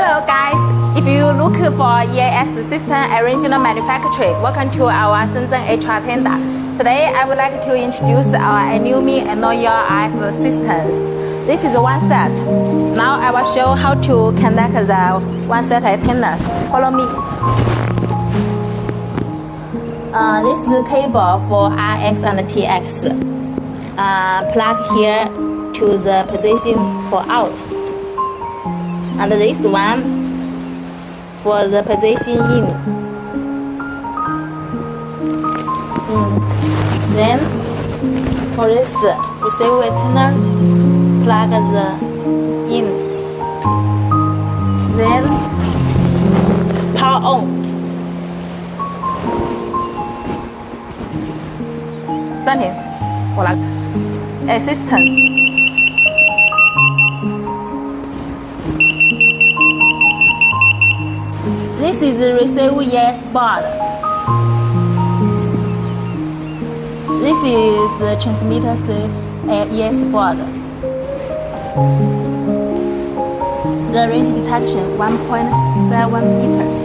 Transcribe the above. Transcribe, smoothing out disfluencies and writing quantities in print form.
Hello guys, if you look for EAS system original manufacturing, welcome to our Shenzhen HR tender. Today I would like to introduce our new and EAS RF systems. This is one set. Now I will show how to connect the one set antennas. Follow me. This is the cable for RX and TX. Plug here to the position for out. And this one for the position in. Then for this receiver antenna, plug the in. Then power on. 暂停，我来 assistant。 This is the receiver EAS board. This is the transmitter EAS board. The range detection 1.7 meters.